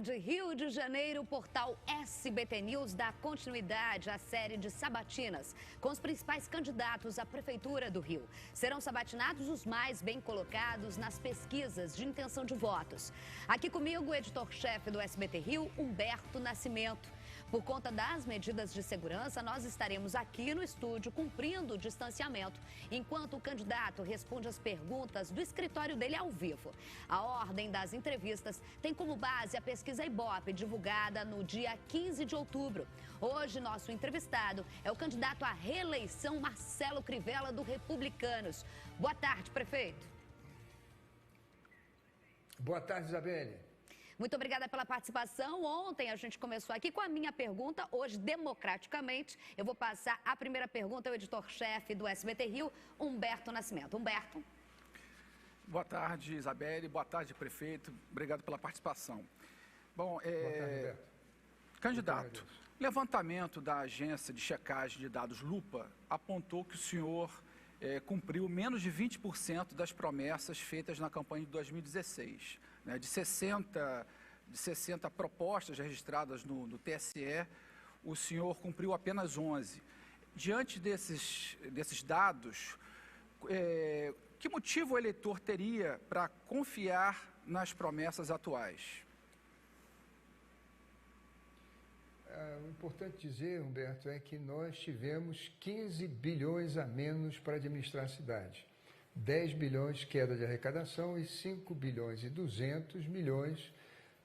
tarde, Rio de Janeiro, o portal SBT News dá continuidade à série de sabatinas com os principais candidatos à Prefeitura do Rio. Serão sabatinados os mais bem colocados nas pesquisas de intenção de votos. Aqui comigo, o editor-chefe do SBT Rio, Humberto Nascimento. Por conta das medidas de segurança, nós estaremos aqui no estúdio cumprindo o distanciamento, enquanto o candidato responde as perguntas do escritório dele ao vivo. A ordem das entrevistas tem como base a pesquisa Ibope, divulgada no dia 15 de outubro. Hoje, nosso entrevistado é o candidato à reeleição, Marcelo Crivella, do Republicanos. Boa tarde, prefeito. Boa tarde, Isabelle. Muito obrigada pela participação. Ontem a gente começou aqui com a minha pergunta. Hoje, democraticamente, eu vou passar a primeira pergunta ao editor-chefe do SBT Rio, Humberto Nascimento. Humberto. Boa tarde, Isabelle. Boa tarde, prefeito. Obrigado pela participação. Bom, Boa tarde, Humberto. Candidato, levantamento da agência de checagem de dados Lupa apontou que o senhor cumpriu menos de 20% das promessas feitas na campanha de 2016. Né? De 60 propostas registradas no TSE, o senhor cumpriu apenas 11. Diante desses dados, que motivo o eleitor teria para confiar nas promessas atuais? O importante dizer, Humberto, é que nós tivemos 15 bilhões a menos para administrar a cidade. 10 bilhões queda de arrecadação e 5 bilhões e 200 milhões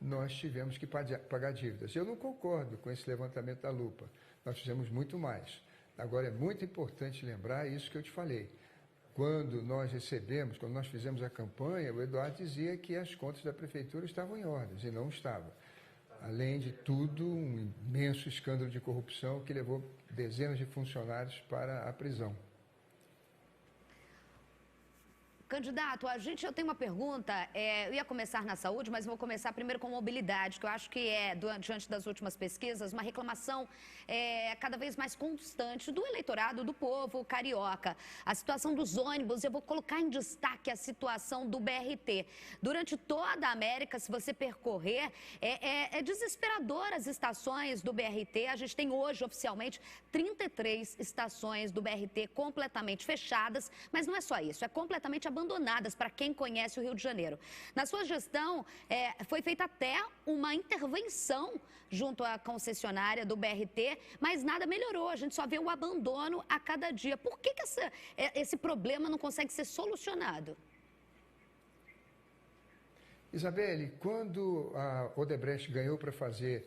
nós tivemos que pagar dívidas. Eu não concordo com esse levantamento da Lupa. Nós fizemos muito mais. Agora, é muito importante lembrar isso que eu te falei. Quando nós fizemos a campanha, o Eduardo dizia que as contas da prefeitura estavam em ordem, e não estavam. Além de tudo, um imenso escândalo de corrupção que levou dezenas de funcionários para a prisão. Candidato, eu tenho uma pergunta, eu ia começar na saúde, mas vou começar primeiro com mobilidade, que eu acho que diante das últimas pesquisas, uma reclamação cada vez mais constante do eleitorado, do povo carioca. A situação dos ônibus, eu vou colocar em destaque a situação do BRT. Durante toda a América, se você percorrer, é desesperador as estações do BRT. A gente tem hoje, oficialmente, 33 estações do BRT completamente fechadas, mas não é só isso, é completamente abandonadas para quem conhece o Rio de Janeiro. Na sua gestão, foi feita até uma intervenção junto à concessionária do BRT, mas nada melhorou. A gente só vê o abandono a cada dia. Por que esse problema não consegue ser solucionado? Isabelle, quando a Odebrecht ganhou para fazer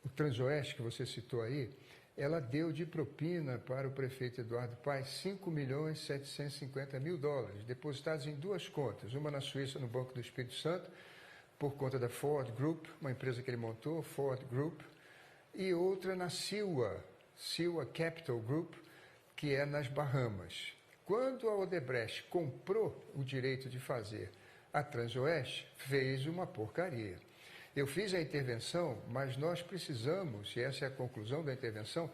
o Transoeste, que você citou aí, ela deu de propina para o prefeito Eduardo Paes 5.750.000 dólares, depositados em duas contas, uma na Suíça, no Banco do Espírito Santo, por conta da Ford Group, uma empresa que ele montou, Ford Group, e outra na Silwa Capital Group, que é nas Bahamas. Quando a Odebrecht comprou o direito de fazer a Transoeste, fez uma porcaria. Eu fiz a intervenção, mas nós precisamos, e essa é a conclusão da intervenção,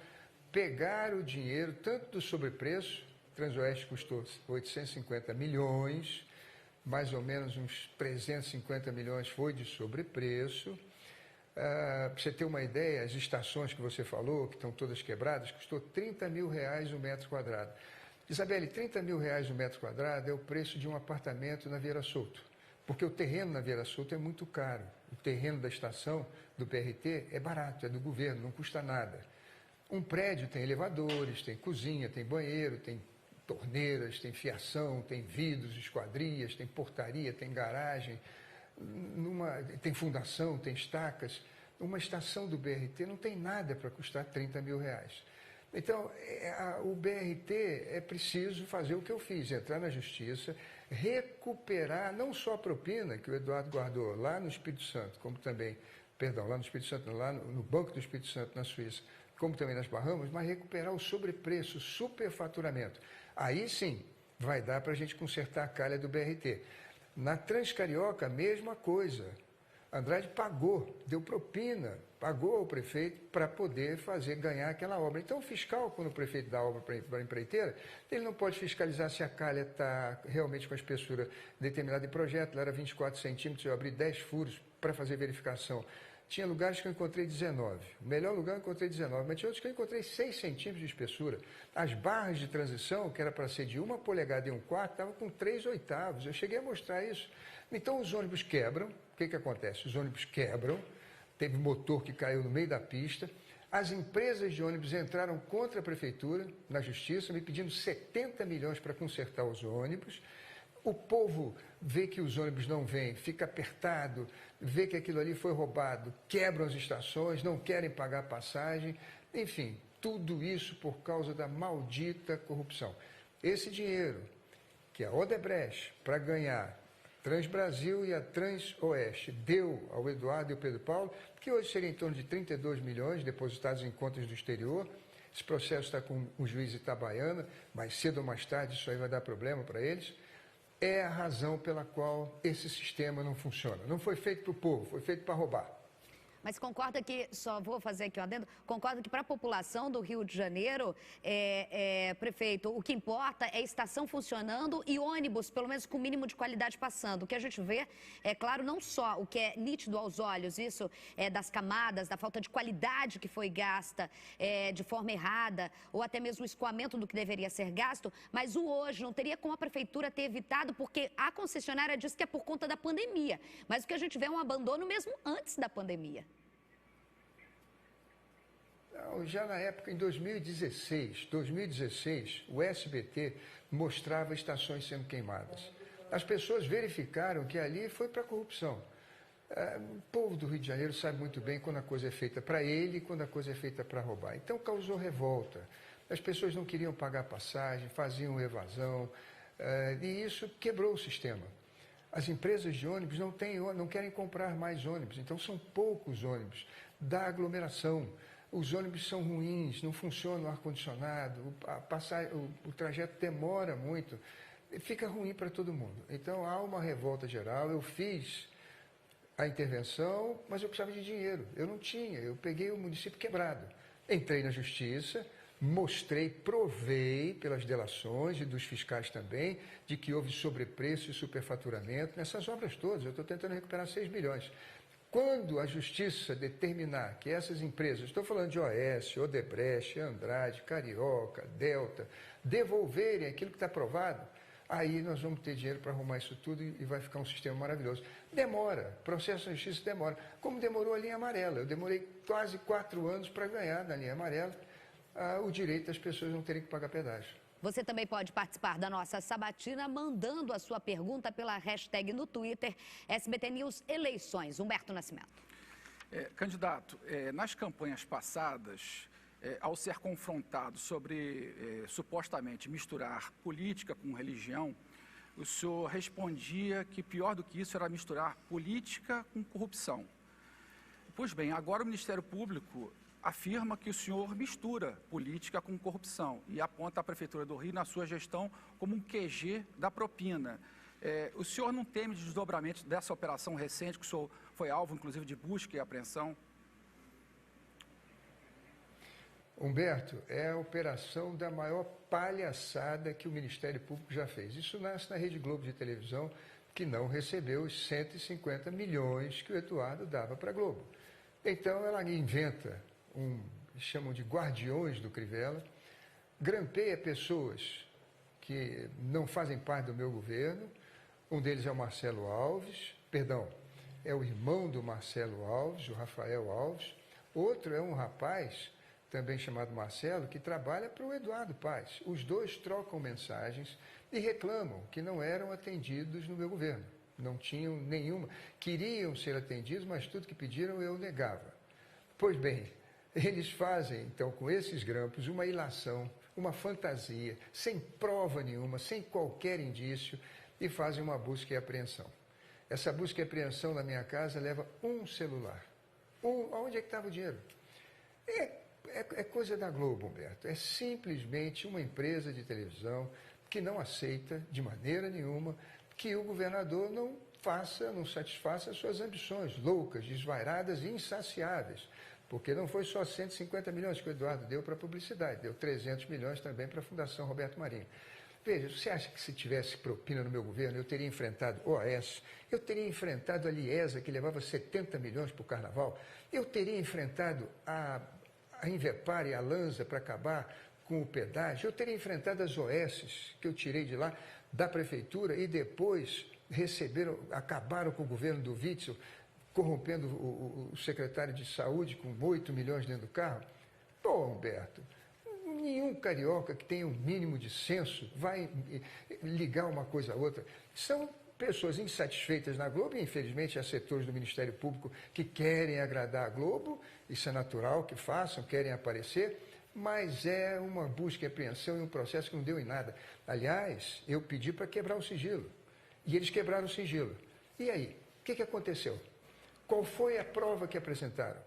pegar o dinheiro tanto do sobrepreço, Transoeste custou 850 milhões, mais ou menos uns 350 milhões foi de sobrepreço. Para você ter uma ideia, as estações que você falou, que estão todas quebradas, custou R$30 mil o metro quadrado. Isabelle, R$30 mil o metro quadrado é o preço de um apartamento na Vieira Solto. Porque o terreno na Vieira Solto é muito caro. O terreno da estação do BRT é barato, é do governo, não custa nada. Um prédio tem elevadores, tem cozinha, tem banheiro, tem torneiras, tem fiação, tem vidros, esquadrias, tem portaria, tem garagem, tem fundação, tem estacas. Uma estação do BRT não tem nada para custar R$30 mil. Então, o BRT é preciso fazer o que eu fiz, entrar na justiça, recuperar não só a propina que o Eduardo guardou lá no Espírito Santo, como também, lá no Espírito Santo, lá no Banco do Espírito Santo, na Suíça, como também nas Bahamas, mas recuperar o sobrepreço, o superfaturamento. Aí sim, vai dar para a gente consertar a calha do BRT. Na Transcarioca, a mesma coisa. Andrade pagou, deu propina, pagou ao prefeito para poder ganhar aquela obra. Então, o fiscal, quando o prefeito dá obra para a empreiteira, ele não pode fiscalizar se a calha está realmente com a espessura determinada de projeto. Ela era 24 centímetros, eu abri 10 furos para fazer verificação. Tinha lugares que eu encontrei 19. O melhor lugar eu encontrei 19, mas tinha outros que eu encontrei 6 centímetros de espessura. As barras de transição, que era para ser de 1 polegada e 1/4, estavam com 3/8. Eu cheguei a mostrar isso. Então os ônibus quebram. O que acontece? Os ônibus quebram. Teve motor que caiu no meio da pista. As empresas de ônibus entraram contra a prefeitura, na justiça, me pedindo 70 milhões para consertar os ônibus. O povo vê que os ônibus não vêm, fica apertado, vê que aquilo ali foi roubado, quebram as estações, não querem pagar passagem. Enfim, tudo isso por causa da maldita corrupção. Esse dinheiro que a Odebrecht, para ganhar Transbrasil e a Transoeste, deu ao Eduardo e ao Pedro Paulo, que hoje seria em torno de 32 milhões depositados em contas do exterior. Esse processo está com o juiz Itabaiana, mais cedo ou mais tarde isso aí vai dar problema para eles. É a razão pela qual esse sistema não funciona. Não foi feito para o povo, foi feito para roubar. Mas concorda que, só vou fazer aqui um adendo, concorda que para a população do Rio de Janeiro, prefeito, o que importa é estação funcionando e ônibus, pelo menos com o mínimo de qualidade passando. O que a gente vê, é claro, não só o que é nítido aos olhos, isso é das camadas, da falta de qualidade que foi gasta de forma errada, ou até mesmo o escoamento do que deveria ser gasto, mas o hoje não teria como a prefeitura ter evitado, porque a concessionária diz que é por conta da pandemia. Mas o que a gente vê é um abandono mesmo antes da pandemia. Já na época, em 2016, o SBT mostrava estações sendo queimadas. As pessoas verificaram que ali foi para corrupção. O povo do Rio de Janeiro sabe muito bem quando a coisa é feita para ele e quando a coisa é feita para roubar. Então causou revolta. As pessoas não queriam pagar passagem, faziam evasão, e isso quebrou o sistema. As empresas de ônibus não querem comprar mais ônibus, então são poucos ônibus. Da aglomeração. Os ônibus são ruins, não funciona o ar-condicionado, o trajeto demora muito, fica ruim para todo mundo. Então há uma revolta geral. Eu fiz a intervenção, mas eu precisava de dinheiro. Eu não tinha, eu peguei o município quebrado. Entrei na justiça, mostrei, provei pelas delações e dos fiscais também, de que houve sobrepreço e superfaturamento nessas obras todas. Eu estou tentando recuperar 6 bilhões. Quando a justiça determinar que essas empresas, estou falando de OS, Odebrecht, Andrade, Carioca, Delta, devolverem aquilo que está aprovado, aí nós vamos ter dinheiro para arrumar isso tudo e vai ficar um sistema maravilhoso. Demora, processo na justiça demora, como demorou a linha amarela. Eu demorei quase 4 anos para ganhar na linha amarela o direito das pessoas não terem que pagar pedágio. Você também pode participar da nossa sabatina mandando a sua pergunta pela hashtag no Twitter, SBT News Eleições. Humberto Nascimento. Candidato, nas campanhas passadas, ao ser confrontado sobre supostamente misturar política com religião, o senhor respondia que pior do que isso era misturar política com corrupção. Pois bem, agora o Ministério Público afirma que o senhor mistura política com corrupção e aponta a Prefeitura do Rio, na sua gestão, como um QG da propina. O senhor não teme desdobramentos dessa operação recente, que o senhor foi alvo, inclusive, de busca e apreensão? Humberto, é a operação da maior palhaçada que o Ministério Público já fez. Isso nasce na Rede Globo de televisão, que não recebeu os 150 milhões que o Eduardo dava para a Globo. Então, ela inventa chamam de guardiões do Crivella, grampeia pessoas que não fazem parte do meu governo. Um deles é o Marcelo Alves, é o irmão do Marcelo Alves, o Rafael Alves. Outro é um rapaz, também chamado Marcelo, que trabalha para o Eduardo Paes. Os dois trocam mensagens e reclamam que não eram atendidos no meu governo. Não tinham nenhuma. Queriam ser atendidos, mas tudo que pediram eu negava. Pois bem, eles fazem, então, com esses grampos, uma ilação, uma fantasia, sem prova nenhuma, sem qualquer indício, e fazem uma busca e apreensão. Essa busca e apreensão na minha casa leva um celular. Onde é que estava o dinheiro? É coisa da Globo, Humberto. É simplesmente uma empresa de televisão que não aceita, de maneira nenhuma, que o governador não satisfaça as suas ambições loucas, desvairadas e insaciáveis. Porque não foi só 150 milhões que o Eduardo deu para a publicidade, deu 300 milhões também para a Fundação Roberto Marinho. Veja, você acha que se tivesse propina no meu governo, eu teria enfrentado OAS, eu teria enfrentado a Liesa, que levava 70 milhões para o carnaval, eu teria enfrentado a Invepar e a Lanza para acabar com o pedágio, eu teria enfrentado as OS que eu tirei de lá, da prefeitura, e depois acabaram com o governo do Witzel, corrompendo o secretário de saúde com 8 milhões dentro do carro. Pô, Humberto, nenhum carioca que tenha um mínimo de senso vai ligar uma coisa a outra. São pessoas insatisfeitas na Globo, e infelizmente há setores do Ministério Público que querem agradar a Globo, isso é natural que façam, querem aparecer, mas é uma busca e apreensão e um processo que não deu em nada. Aliás, eu pedi para quebrar o sigilo, e eles quebraram o sigilo. E aí, o que aconteceu? Qual foi a prova que apresentaram?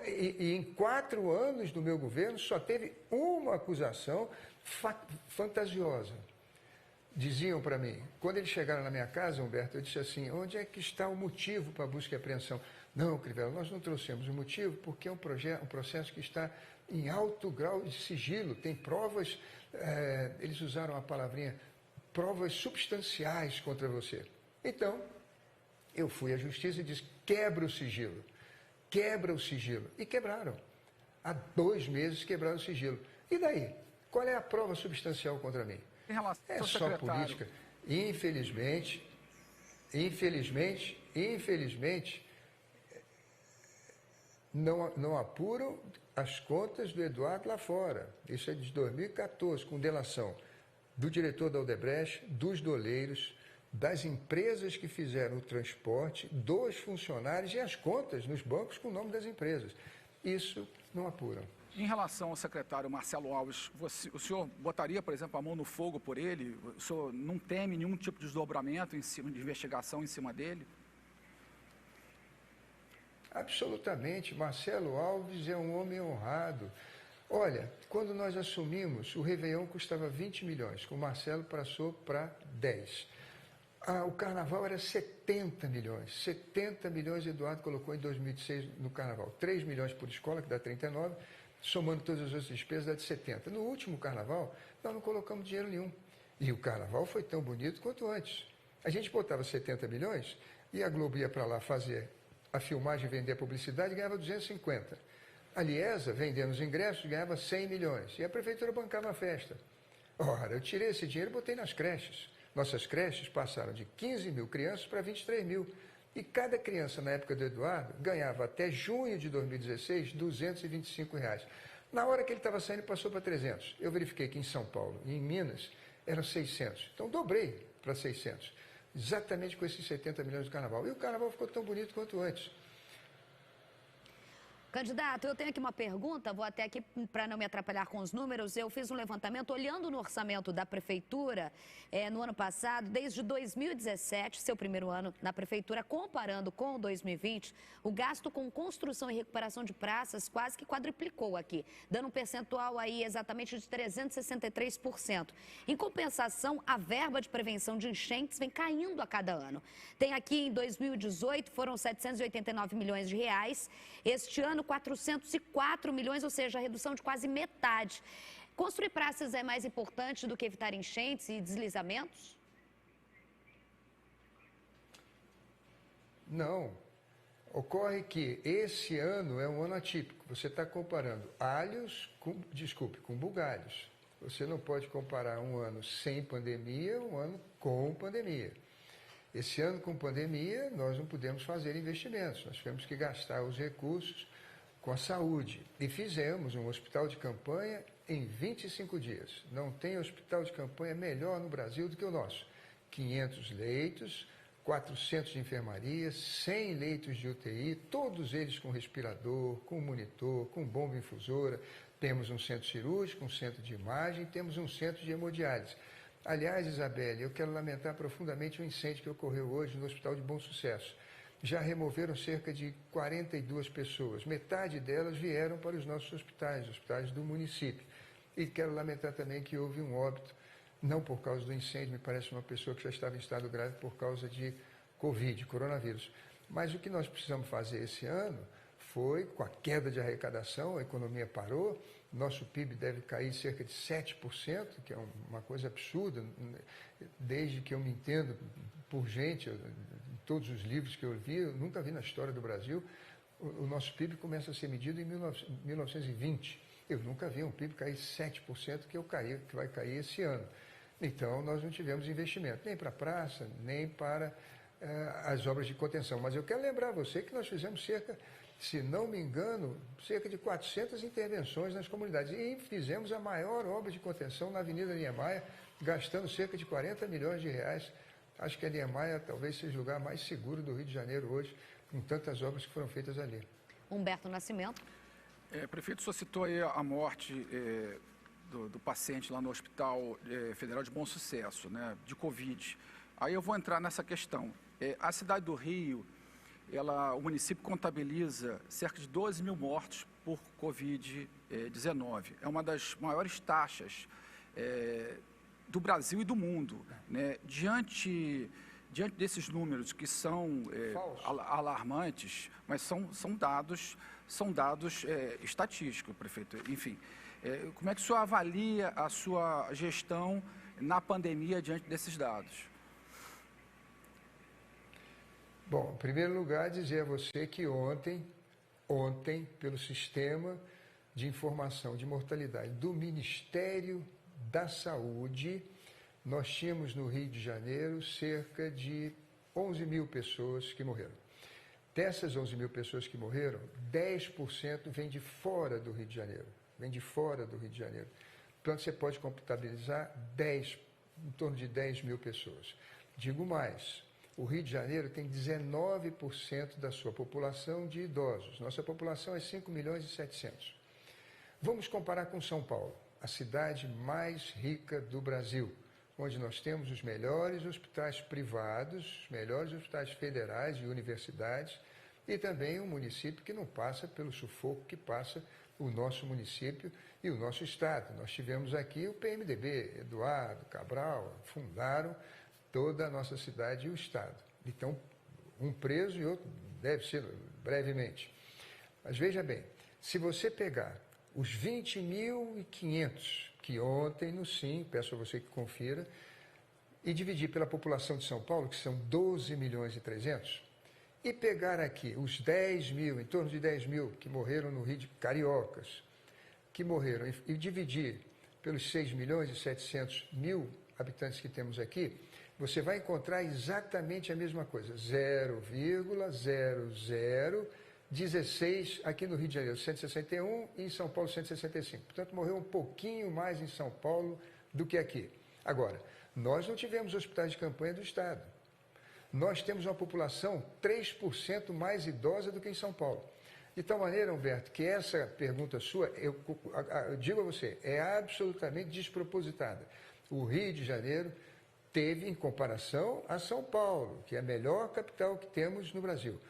E em 4 anos do meu governo só teve uma acusação fantasiosa. Diziam para mim, quando eles chegaram na minha casa, Humberto, eu disse assim, onde é que está o motivo para a busca e apreensão? Não, Crivella, nós não trouxemos o motivo porque é um processo que está em alto grau de sigilo, tem provas, eles usaram a palavrinha, provas substanciais contra você. Então, eu fui à justiça e disse, quebra o sigilo. Quebra o sigilo. E quebraram. Há 2 meses quebraram o sigilo. E daí? Qual é a prova substancial contra mim? É só política. Infelizmente, não apuram as contas do Eduardo lá fora. Isso é de 2014, com delação do diretor da Odebrecht, dos doleiros, das empresas que fizeram o transporte, dos funcionários e as contas nos bancos com o nome das empresas. Isso não apuram. Em relação ao secretário Marcelo Alves, o senhor botaria, por exemplo, a mão no fogo por ele? O senhor não teme nenhum tipo de desdobramento em cima de investigação em cima dele? Absolutamente. Marcelo Alves é um homem honrado. Olha, quando nós assumimos, o Réveillon custava 20 milhões, com o Marcelo passou para 10. O carnaval era 70 milhões. 70 milhões Eduardo colocou em 2006 no carnaval. 3 milhões por escola, que dá 39, somando todas as outras despesas, dá de 70. No último carnaval, nós não colocamos dinheiro nenhum. E o carnaval foi tão bonito quanto antes. A gente botava 70 milhões e a Globo ia para lá fazer a filmagem, vender a publicidade e ganhava 250. A Liesa, vendendo os ingressos, ganhava 100 milhões. E a prefeitura bancava a festa. Ora, eu tirei esse dinheiro e botei nas creches. Nossas creches passaram de 15 mil crianças para 23 mil. E cada criança, na época do Eduardo, ganhava até junho de 2016, R$225. Na hora que ele estava saindo, passou para 300. Eu verifiquei que em São Paulo e em Minas eram 600. Então, dobrei para 600. Exatamente com esses 70 milhões do carnaval. E o carnaval ficou tão bonito quanto antes. Candidato, eu tenho aqui uma pergunta, vou até aqui para não me atrapalhar com os números. Eu fiz um levantamento olhando no orçamento da Prefeitura no ano passado, desde 2017, seu primeiro ano na Prefeitura, comparando com 2020, o gasto com construção e recuperação de praças quase que quadruplicou aqui, dando um percentual aí exatamente de 363%. Em compensação, a verba de prevenção de enchentes vem caindo a cada ano. Tem aqui em 2018, foram 789 milhões de reais. Este ano, 404 milhões, ou seja, a redução de quase metade. Construir praças é mais importante do que evitar enchentes e deslizamentos? Não. Ocorre que esse ano é um ano atípico. Você está comparando alhos com bugalhos. Você não pode comparar um ano sem pandemia, um ano com pandemia. Esse ano com pandemia, nós não podemos fazer investimentos. Nós tivemos que gastar os recursos com a saúde. E fizemos um hospital de campanha em 25 dias. Não tem hospital de campanha melhor no Brasil do que o nosso. 500 leitos, 400 de enfermaria, 100 leitos de UTI, todos eles com respirador, com monitor, com bomba infusora. Temos um centro cirúrgico, um centro de imagem, temos um centro de hemodiálise. Aliás, Isabelle, eu quero lamentar profundamente o incêndio que ocorreu hoje no Hospital de Bom Sucesso. Já removeram cerca de 42 pessoas. Metade delas vieram para os nossos hospitais do município. E quero lamentar também que houve um óbito, não por causa do incêndio, me parece uma pessoa que já estava em estado grave por causa de Covid, coronavírus. Mas o que nós precisamos fazer esse ano foi com a queda de arrecadação, a economia parou, nosso PIB deve cair cerca de 7%, que é uma coisa absurda, desde que eu me entendo por gente, em todos os livros que eu vi, eu nunca vi na história do Brasil, o nosso PIB começa a ser medido em 1920. Eu nunca vi um PIB cair 7% que vai cair esse ano. Então, nós não tivemos investimento, nem para a praça, nem para as obras de contenção. Mas eu quero lembrar você que nós fizemos se não me engano, cerca de 400 intervenções nas comunidades. E fizemos a maior obra de contenção na Avenida Niemeyer, gastando cerca de 40 milhões de reais. Acho que a Niemeyer talvez seja o lugar mais seguro do Rio de Janeiro hoje, com tantas obras que foram feitas ali. Humberto Nascimento. Prefeito, o senhor citou aí a morte do paciente lá no Hospital Federal de Bom Sucesso, né, de Covid. Aí eu vou entrar nessa questão. A cidade do Rio, o município contabiliza cerca de 12 mil mortos por Covid-19. É uma das maiores taxas do Brasil e do mundo, né? Diante desses números que são alarmantes, mas são dados estatísticos, prefeito. Enfim, como é que o senhor avalia a sua gestão na pandemia diante desses dados? Bom, em primeiro lugar, dizer a você que ontem, pelo sistema de informação de mortalidade do Ministério da Saúde, nós tínhamos no Rio de Janeiro cerca de 11 mil pessoas que morreram. Dessas 11 mil pessoas que morreram, 10% vem de fora do Rio de Janeiro. Portanto, você pode contabilizar em torno de 10 mil pessoas. Digo mais, o Rio de Janeiro tem 19% da sua população de idosos. Nossa população é 5 milhões e 700. Vamos comparar com São Paulo, a cidade mais rica do Brasil, onde nós temos os melhores hospitais privados, os melhores hospitais federais e universidades, e também um município que não passa pelo sufoco que passa o nosso município e o nosso estado. Nós tivemos aqui o PMDB, Eduardo, Cabral, fundaram toda a nossa cidade e o estado. Então, um preso e outro deve ser brevemente. Mas veja bem, se você pegar os 20.500 que ontem no SIM, peço a você que confira, e dividir pela população de São Paulo, que são 12 milhões e 300, e pegar aqui os 10 mil, em torno de 10 mil que morreram no Rio de Cariocas, que morreram, e dividir pelos 6 milhões e 700 mil habitantes que temos aqui, você vai encontrar exatamente a mesma coisa, 0,0016 aqui no Rio de Janeiro, 161, e em São Paulo, 165. Portanto, morreu um pouquinho mais em São Paulo do que aqui. Agora, nós não tivemos hospitais de campanha do Estado. Nós temos uma população 3% mais idosa do que em São Paulo. De tal maneira, Humberto, que essa pergunta sua, eu digo a você, é absolutamente despropositada. O Rio de Janeiro teve, em comparação a São Paulo, que é a melhor capital que temos no Brasil,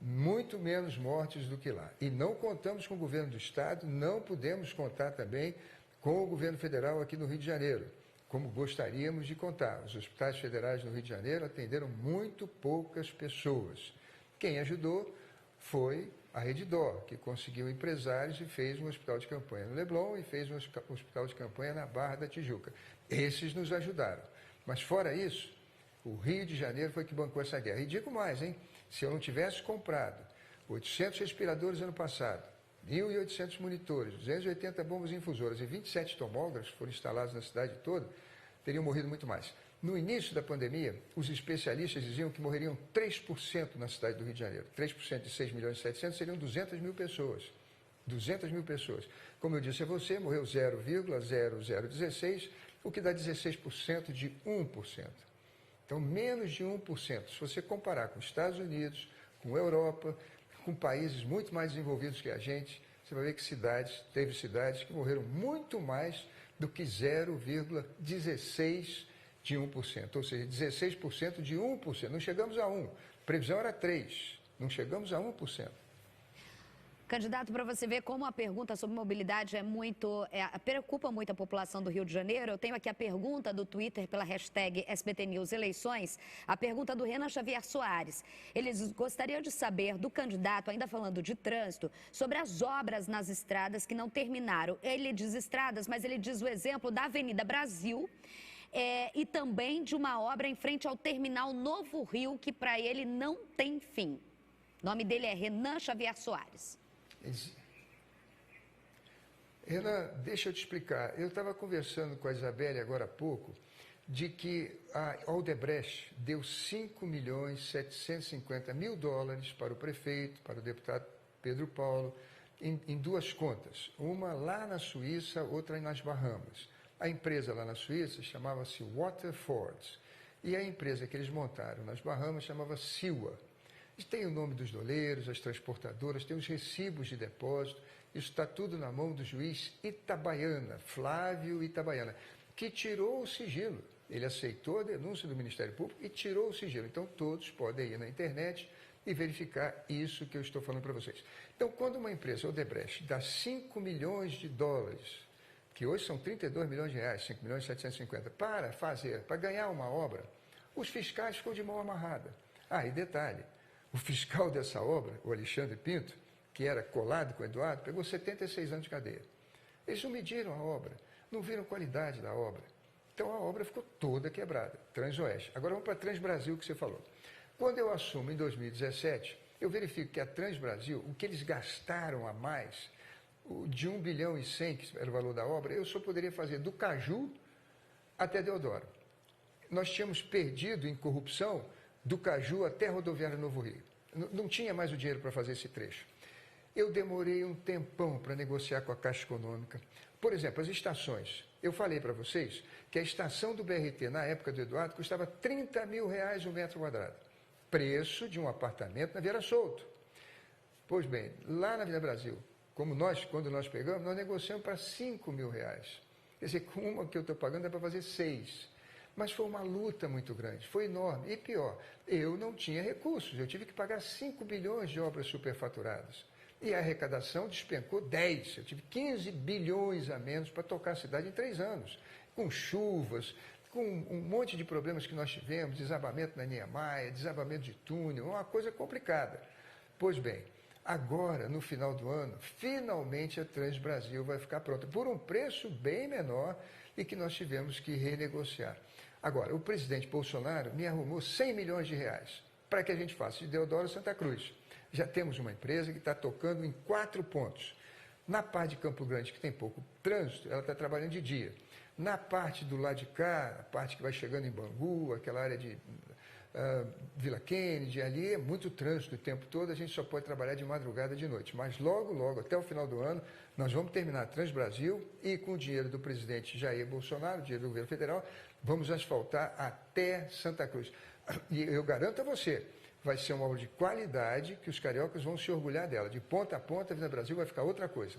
muito menos mortes do que lá. E não contamos com o governo do Estado, não podemos contar também com o governo federal aqui no Rio de Janeiro, como gostaríamos de contar. Os hospitais federais no Rio de Janeiro atenderam muito poucas pessoas. Quem ajudou foi a Redditor, que conseguiu empresários e fez um hospital de campanha no Leblon e fez um hospital de campanha na Barra da Tijuca. Esses nos ajudaram. Mas fora isso, o Rio de Janeiro foi que bancou essa guerra. E digo mais, hein? Se eu não tivesse comprado 800 respiradores ano passado, 1.800 monitores, 280 bombas infusoras e 27 tomógrafos foram instalados na cidade toda, teriam morrido muito mais. No início da pandemia, os especialistas diziam que morreriam 3% na cidade do Rio de Janeiro. 3% de 6 milhões e 700 seriam 200 mil pessoas. 200 mil pessoas. Como eu disse a você, morreu 0,0016, o que dá 16% de 1%. Então, menos de 1%. Se você comparar com os Estados Unidos, com a Europa, com países muito mais desenvolvidos que a gente, você vai ver que teve cidades que morreram muito mais do que 0,16% de 1%. Ou seja, 16% de 1%. Não chegamos a 1%. A previsão era 3%. Não chegamos a 1%. Candidato, para você ver como a pergunta sobre mobilidade preocupa muito a população do Rio de Janeiro, eu tenho aqui a pergunta do Twitter pela hashtag SBT News Eleições, a pergunta do Renan Xavier Soares. Eles gostariam de saber do candidato, ainda falando de trânsito, sobre as obras nas estradas que não terminaram. Ele diz estradas, mas ele diz o exemplo da Avenida Brasil e também de uma obra em frente ao Terminal Novo Rio, que para ele não tem fim. O nome dele é Renan Xavier Soares. Renan, deixa eu te explicar. Eu estava conversando com a Isabelle agora há pouco de que a Odebrecht deu 5.750.000 dólares para o prefeito, para o deputado Pedro Paulo, em duas contas. Uma lá na Suíça, outra nas Bahamas. A empresa lá na Suíça chamava-se Waterford e a empresa que eles montaram nas Bahamas chamava Siwa. Tem o nome dos doleiros, as transportadoras, tem os recibos de depósito, isso está tudo na mão do juiz Itabaiana, Flávio Itabaiana, que tirou o sigilo. Ele aceitou a denúncia do Ministério Público e tirou o sigilo. Então, todos podem ir na internet e verificar isso que eu estou falando para vocês. Então, quando uma empresa, Odebrecht, dá 5 milhões de dólares, que hoje são 32 milhões de reais, 5 milhões e 750, para ganhar uma obra, os fiscais ficam de mão amarrada. E detalhe, o fiscal dessa obra, o Alexandre Pinto, que era colado com o Eduardo, pegou 76 anos de cadeia. Eles não mediram a obra, não viram qualidade da obra. Então a obra ficou toda quebrada, Transoeste. Agora vamos para a Transbrasil que você falou. Quando eu assumo em 2017, eu verifico que a Transbrasil, o que eles gastaram a mais, de 1 bilhão e 100, que era o valor da obra, eu só poderia fazer do Caju até Deodoro. Nós tínhamos perdido em corrupção do Caju até a rodoviária Novo Rio. Não tinha mais o dinheiro para fazer esse trecho. Eu demorei um tempão para negociar com a Caixa Econômica. Por exemplo, as estações. Eu falei para vocês que a estação do BRT, na época do Eduardo, custava 30 mil reais o metro quadrado. Preço de um apartamento na Vieira Solto. Pois bem, lá na Avenida Brasil, quando nós pegamos, nós negociamos para 5 mil reais. Quer dizer, com uma que eu estou pagando é para fazer 6. Mas foi uma luta muito grande, foi enorme. E pior, eu não tinha recursos, eu tive que pagar 5 bilhões de obras superfaturadas. E a arrecadação despencou 10, eu tive 15 bilhões a menos para tocar a cidade em 3 anos. Com chuvas, com um monte de problemas que nós tivemos, desabamento na Niemeyer, desabamento de túnel, uma coisa complicada. Pois bem, agora, no final do ano, finalmente a Transbrasil vai ficar pronta, por um preço bem menor e que nós tivemos que renegociar. Agora, o presidente Bolsonaro me arrumou 100 milhões de reais para que a gente faça de Deodoro a Santa Cruz. Já temos uma empresa que está tocando em 4 pontos. Na parte de Campo Grande, que tem pouco trânsito, ela está trabalhando de dia. Na parte do lado de cá, a parte que vai chegando em Bangu, aquela área de Vila Kennedy, ali é muito trânsito o tempo todo, a gente só pode trabalhar de madrugada e de noite. Mas logo, logo, até o final do ano, nós vamos terminar a Transbrasil e com o dinheiro do presidente Jair Bolsonaro, dinheiro do governo federal, vamos asfaltar até Santa Cruz. E eu garanto a você, vai ser uma obra de qualidade que os cariocas vão se orgulhar dela. De ponta a ponta, a Avenida Brasil vai ficar outra coisa.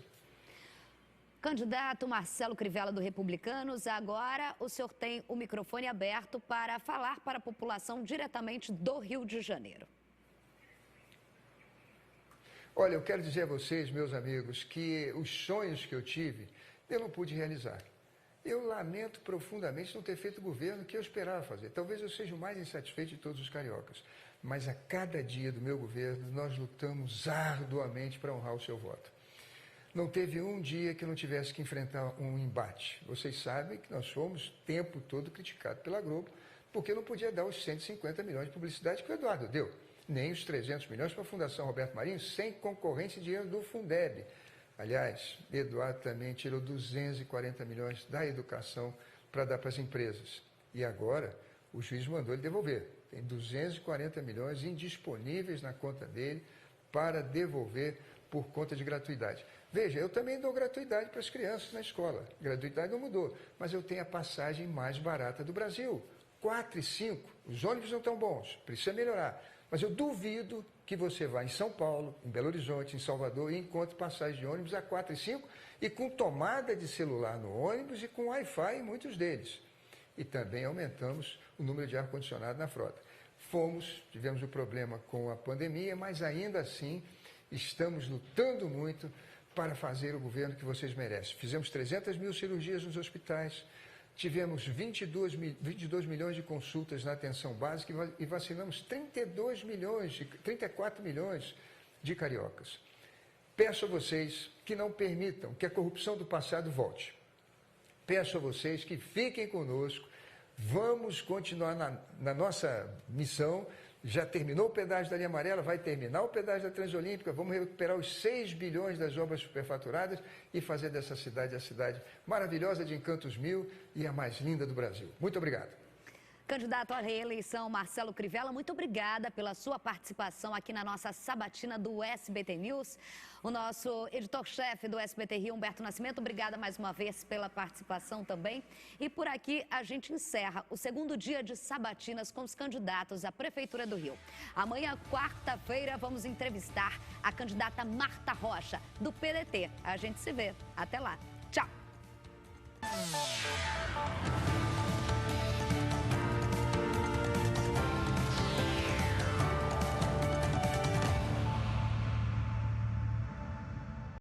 Candidato Marcelo Crivella, do Republicanos, agora o senhor tem o microfone aberto para falar para a população diretamente do Rio de Janeiro. Olha, eu quero dizer a vocês, meus amigos, que os sonhos que eu tive, eu não pude realizar. Eu lamento profundamente não ter feito o governo que eu esperava fazer. Talvez eu seja o mais insatisfeito de todos os cariocas. Mas a cada dia do meu governo, nós lutamos arduamente para honrar o seu voto. Não teve um dia que eu não tivesse que enfrentar um embate. Vocês sabem que nós fomos o tempo todo criticados pela Globo, porque eu não podia dar os 150 milhões de publicidade que o Eduardo deu, nem os 300 milhões para a Fundação Roberto Marinho, sem concorrência e dinheiro do Fundeb. Aliás, Eduardo também tirou 240 milhões da educação para dar para as empresas. E agora, o juiz mandou ele devolver. Tem 240 milhões indisponíveis na conta dele para devolver por conta de gratuidade. Veja, eu também dou gratuidade para as crianças na escola. Gratuidade não mudou, mas eu tenho a passagem mais barata do Brasil. 4 e 5, os ônibus não estão bons, precisa melhorar. Mas eu duvido que você vá em São Paulo, em Belo Horizonte, em Salvador e encontre passagem de ônibus a 4 e 5 e com tomada de celular no ônibus e com Wi-Fi em muitos deles. E também aumentamos o número de ar-condicionado na frota. Tivemos o problema com a pandemia, mas ainda assim estamos lutando muito para fazer o governo que vocês merecem. Fizemos 300 mil cirurgias nos hospitais, tivemos 22 milhões de consultas na atenção básica e vacinamos 34 milhões de cariocas. Peço a vocês que não permitam que a corrupção do passado volte. Peço a vocês que fiquem conosco, vamos continuar na nossa missão. Já terminou o pedágio da linha amarela, vai terminar o pedágio da Transolímpica, vamos recuperar os 6 bilhões das obras superfaturadas e fazer dessa cidade a cidade maravilhosa de Encantos Mil e a mais linda do Brasil. Muito obrigado. Candidato à reeleição, Marcelo Crivella, muito obrigada pela sua participação aqui na nossa sabatina do SBT News. O nosso editor-chefe do SBT Rio, Humberto Nascimento, obrigada mais uma vez pela participação também. E por aqui a gente encerra o segundo dia de sabatinas com os candidatos à Prefeitura do Rio. Amanhã, quarta-feira, vamos entrevistar a candidata Marta Rocha, do PDT. A gente se vê. Até lá. Tchau.